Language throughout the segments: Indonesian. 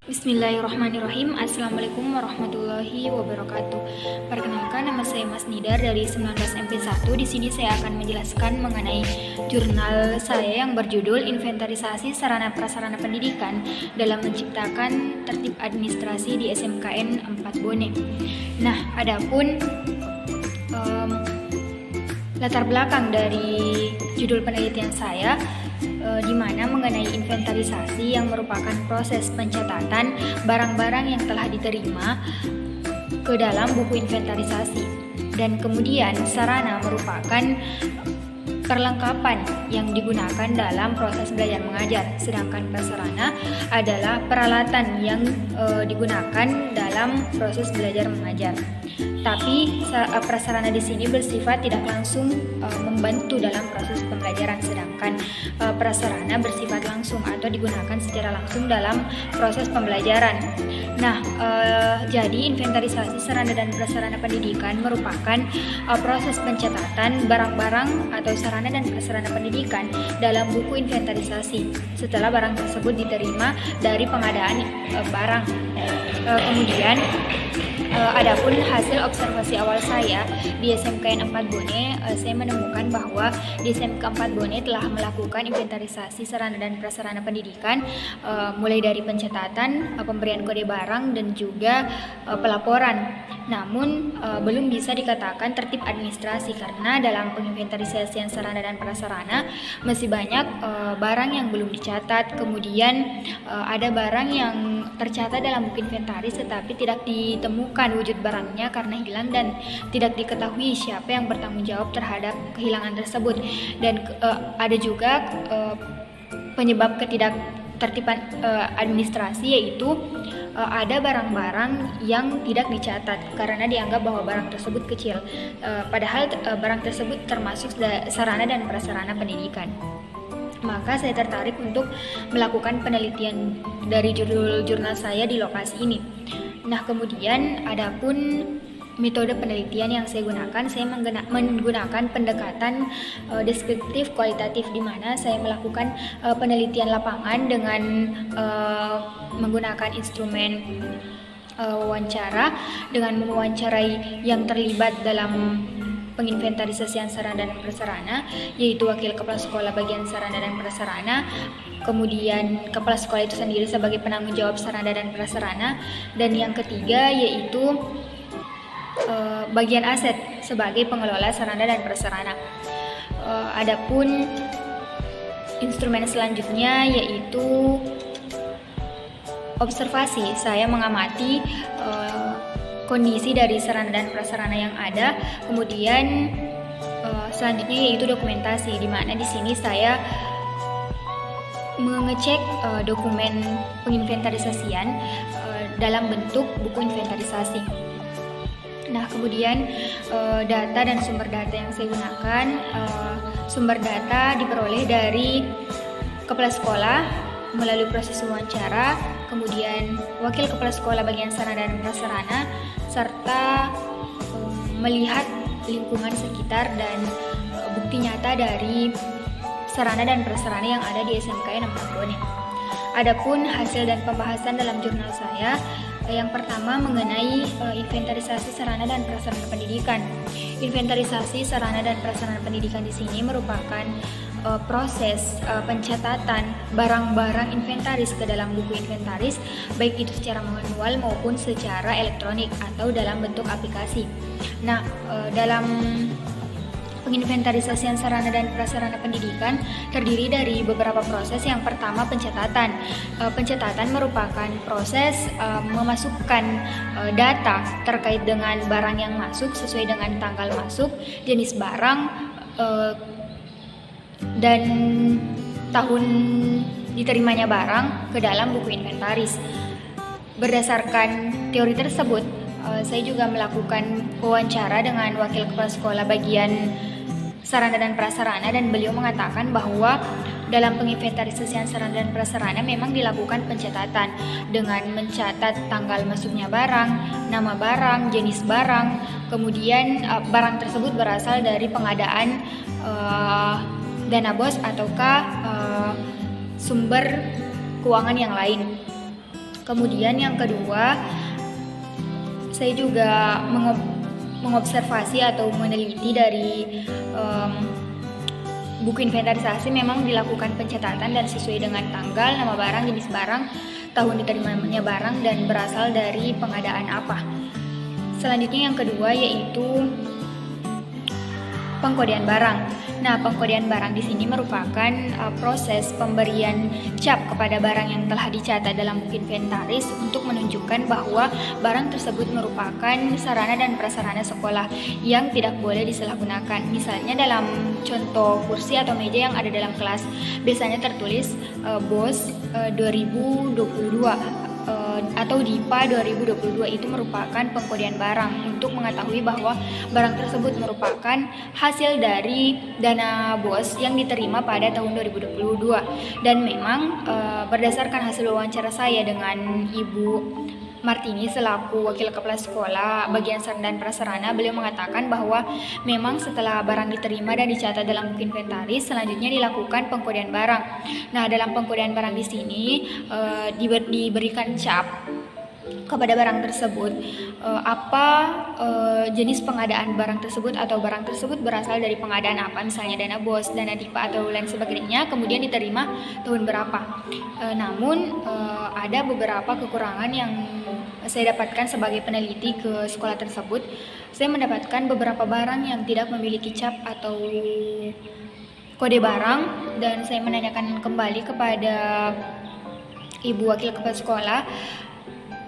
Bismillahirrahmanirrahim. Assalamualaikum warahmatullahi wabarakatuh. Perkenalkan, nama saya Mas Nidar dari 19MP1. Di sini saya akan menjelaskan mengenai jurnal saya yang berjudul Inventarisasi Sarana Prasarana Pendidikan dalam Menciptakan Tertib Administrasi di SMKN 4 Bone. Nah, adapun latar belakang dari judul penelitian saya, di mana mengenai inventarisasi yang merupakan proses pencatatan barang-barang yang telah diterima ke dalam buku inventarisasi, dan kemudian sarana merupakan perlengkapan yang digunakan dalam proses belajar mengajar, sedangkan prasarana adalah peralatan yang digunakan dalam proses belajar mengajar. Tapi prasarana di sini bersifat tidak langsung membantu dalam proses pembelajaran, sedangkan prasarana bersifat langsung atau digunakan secara langsung dalam proses pembelajaran. Nah, jadi inventarisasi sarana dan prasarana pendidikan merupakan proses pencatatan barang-barang atau sarana dan prasarana pendidikan dalam buku inventarisasi setelah barang tersebut diterima dari pengadaan barang. Kemudian adapun hasil observasi awal saya di SMKN 4 Bone, saya menemukan bahwa di SMK 4 Bone telah melakukan inventarisasi sarana dan prasarana pendidikan mulai dari pencatatan, pemberian kode barang, dan juga pelaporan. Namun belum bisa dikatakan tertib administrasi karena dalam penginventarisasian sarana dan prasarana masih banyak barang yang belum dicatat. Kemudian ada barang yang tercatat dalam buku inventaris tetapi tidak ditemukan wujud barangnya karena hilang dan tidak diketahui siapa yang bertanggung jawab terhadap kehilangan tersebut. Dan ada juga penyebab ketidaktertiban administrasi, yaitu ada barang-barang yang tidak dicatat karena dianggap bahwa barang tersebut kecil, padahal barang tersebut termasuk sarana dan prasarana pendidikan. Maka saya tertarik untuk melakukan penelitian dari judul jurnal saya di lokasi ini. Nah, kemudian adapun metode penelitian yang saya gunakan, saya menggunakan pendekatan deskriptif kualitatif, di mana saya melakukan penelitian lapangan dengan menggunakan instrumen wawancara dengan mewawancarai yang terlibat dalam penginventarisasian sarana dan prasarana, yaitu wakil kepala sekolah bagian sarana dan prasarana, kemudian kepala sekolah itu sendiri sebagai penanggung jawab sarana dan prasarana, dan yang ketiga yaitu bagian aset sebagai pengelola sarana dan prasarana. Adapun instrumen selanjutnya yaitu observasi. Saya mengamati kondisi dari sarana dan prasarana yang ada. Kemudian selanjutnya yaitu dokumentasi, di mana di sini saya mengecek dokumen penginventarisasian dalam bentuk buku inventarisasi. Nah, kemudian data dan sumber data yang saya gunakan, sumber data diperoleh dari kepala sekolah melalui proses wawancara, kemudian wakil kepala sekolah bagian sarana dan prasarana, serta melihat lingkungan sekitar dan bukti nyata dari sarana dan prasarana yang ada di SMKN 4 Bone. Adapun hasil dan pembahasan dalam jurnal saya, yang pertama mengenai inventarisasi sarana dan prasarana pendidikan. Inventarisasi sarana dan prasarana pendidikan di sini merupakan proses pencatatan barang-barang inventaris ke dalam buku inventaris, baik itu secara manual maupun secara elektronik atau dalam bentuk aplikasi. Nah, dalam penginventarisasian sarana dan prasarana pendidikan terdiri dari beberapa proses. Yang pertama, pencatatan. Pencatatan merupakan proses memasukkan data terkait dengan barang yang masuk sesuai dengan tanggal masuk, jenis barang, dan tahun diterimanya barang ke dalam buku inventaris. Berdasarkan teori tersebut, saya juga melakukan wawancara dengan wakil kepala sekolah bagian sarana dan prasarana, dan beliau mengatakan bahwa dalam penginventarisasian sarana dan prasarana memang dilakukan pencatatan dengan mencatat tanggal masuknya barang, nama barang, jenis barang, kemudian barang tersebut berasal dari pengadaan dana BOS ataukah sumber keuangan yang lain. Kemudian yang kedua, saya juga mengobservasi atau meneliti dari buku inventarisasi memang dilakukan pencatatan dan sesuai dengan tanggal, nama barang, jenis barang, tahun diterimanya barang, dan berasal dari pengadaan apa. Selanjutnya yang kedua yaitu pengkodean barang. Nah, pengkodean barang di sini merupakan proses pemberian cap kepada barang yang telah dicatat dalam buku inventaris untuk menunjukkan bahwa barang tersebut merupakan sarana dan prasarana sekolah yang tidak boleh disalahgunakan. Misalnya dalam contoh kursi atau meja yang ada dalam kelas, biasanya tertulis BOS 2022 atau DIPA 2022, itu merupakan pengkodean barang untuk mengetahui bahwa barang tersebut merupakan hasil dari dana BOS yang diterima pada tahun 2022. Dan memang berdasarkan hasil wawancara saya dengan Ibu Martini selaku Wakil Kepala Sekolah bagian sarana dan prasarana, beliau mengatakan bahwa memang setelah barang diterima dan dicatat dalam buku inventaris, selanjutnya dilakukan pengkodean barang. Nah, dalam pengkodean barang di sini diberikan cap kepada barang tersebut, jenis pengadaan barang tersebut atau barang tersebut berasal dari pengadaan apa, misalnya dana BOS, dana DIPA atau lain sebagainya, kemudian diterima tahun berapa. Namun ada beberapa kekurangan yang saya dapatkan sebagai peneliti ke sekolah tersebut. Saya mendapatkan beberapa barang yang tidak memiliki cap atau kode barang, dan saya menanyakan kembali kepada Ibu Wakil Kepala Sekolah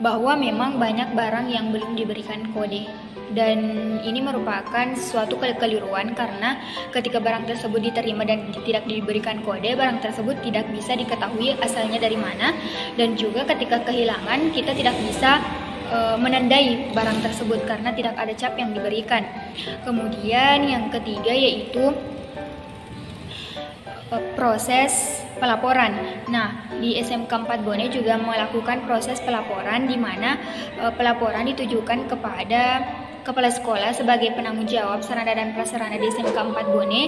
bahwa memang banyak barang yang belum diberikan kode, dan ini merupakan suatu kekeliruan karena ketika barang tersebut diterima dan tidak diberikan kode, barang tersebut tidak bisa diketahui asalnya dari mana, dan juga ketika kehilangan kita tidak bisa menandai barang tersebut karena tidak ada cap yang diberikan. Kemudian yang ketiga yaitu proses pelaporan. Nah, di SMK 4 Bone juga melakukan proses pelaporan di mana pelaporan ditujukan kepada kepala sekolah sebagai penanggung jawab sarana dan prasarana di SMK 4 Bone,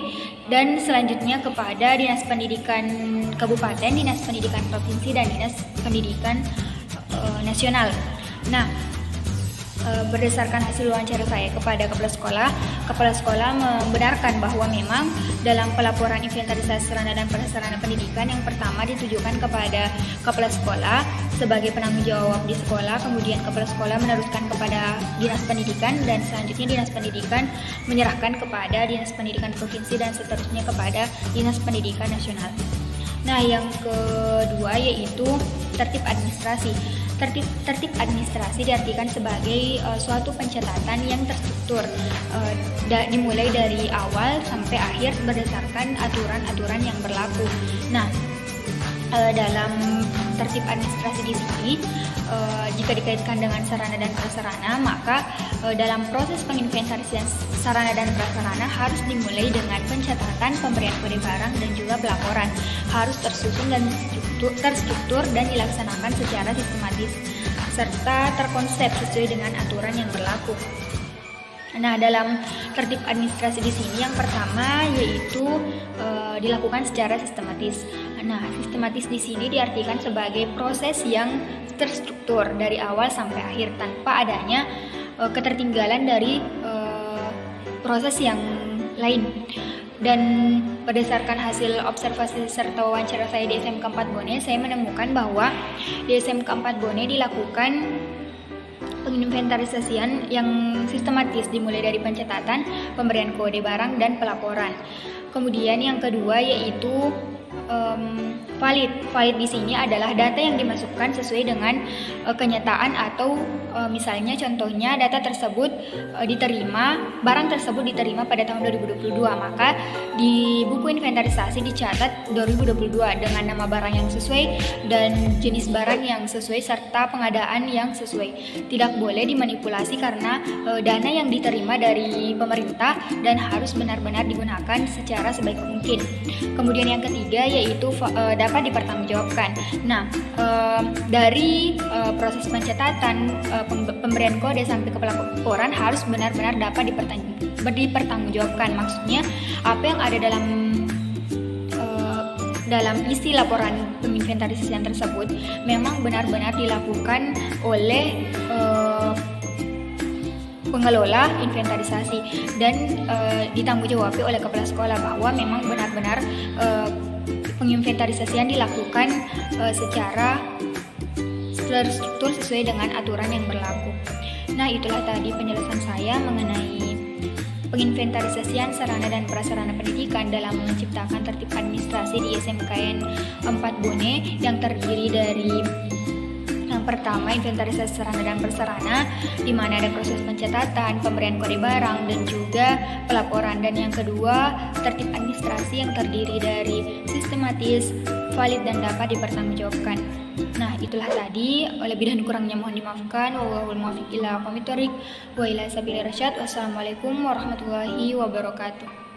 dan selanjutnya kepada Dinas Pendidikan Kabupaten, Dinas Pendidikan Provinsi, dan Dinas Pendidikan Nasional. Nah, berdasarkan hasil wawancara saya kepada kepala sekolah membenarkan bahwa memang dalam pelaporan inventarisasi sarana dan prasarana pendidikan yang pertama ditujukan kepada kepala sekolah sebagai penanggung jawab di sekolah, kemudian kepala sekolah meneruskan kepada dinas pendidikan, dan selanjutnya dinas pendidikan menyerahkan kepada dinas pendidikan provinsi, dan seterusnya kepada dinas pendidikan nasional. Nah, yang kedua yaitu tertib administrasi. Tertib administrasi diartikan sebagai suatu pencatatan yang terstruktur, dimulai dari awal sampai akhir berdasarkan aturan-aturan yang berlaku. Nah, dalam tertib administrasi di sini, jika dikaitkan dengan sarana dan prasarana, maka dalam proses penginventarisasian sarana dan prasarana harus dimulai dengan pencatatan, pemberian kode barang, dan juga pelaporan. Harus tersusun dan terstruktur dan dilaksanakan secara sistematis serta terkonsep sesuai dengan aturan yang berlaku. Nah, dalam tertib administrasi di sini yang pertama yaitu dilakukan secara sistematis. Nah, sistematis di sini diartikan sebagai proses yang terstruktur dari awal sampai akhir tanpa adanya ketertinggalan dari proses yang lain. Dan berdasarkan hasil observasi serta wawancara saya di SMK 4 Bone, saya menemukan bahwa di SMK 4 Bone dilakukan penginventarisasian yang sistematis dimulai dari pencatatan, pemberian kode barang, dan pelaporan. Kemudian yang kedua yaitu valid. Valid di sini adalah data yang dimasukkan sesuai dengan kenyataan atau misalnya contohnya data tersebut barang tersebut diterima pada tahun 2022, maka di buku inventarisasi dicatat 2022 dengan nama barang yang sesuai dan jenis barang yang sesuai serta pengadaan yang sesuai. Tidak boleh dimanipulasi karena dana yang diterima dari pemerintah dan harus benar-benar digunakan secara sebaik mungkin. Kemudian yang ketiga yaitu dapat dipertanggungjawabkan. Nah, dari proses pencatatan, pemberian kode sampai ke pelaporan harus benar-benar dapat dipertanggungjawabkan. Maksudnya apa yang ada dalam isi laporan penginventarisasian tersebut memang benar-benar dilakukan oleh pengelola inventarisasi dan ditanggungjawabkan oleh kepala sekolah bahwa memang benar-benar penginventarisasian dilakukan secara terstruktur sesuai dengan aturan yang berlaku. Nah, itulah tadi penjelasan saya mengenai penginventarisasian sarana dan prasarana pendidikan dalam menciptakan tertib administrasi di SMKN 4 Bone yang terdiri dari yang pertama inventarisasi sarana dan prasarana di mana ada proses pencatatan, pemberian kode barang dan juga pelaporan, dan yang kedua tertib administrasi yang terdiri dari sistematis, valid dan dapat dipertanggungjawabkan. Nah, itulah tadi, lebih dan kurangnya mohon dimaafkan. Wallahul muwaffiq ila aqwamit thoriq wa ila sabilir rasyad. Wassalamualaikum warahmatullahi wabarakatuh.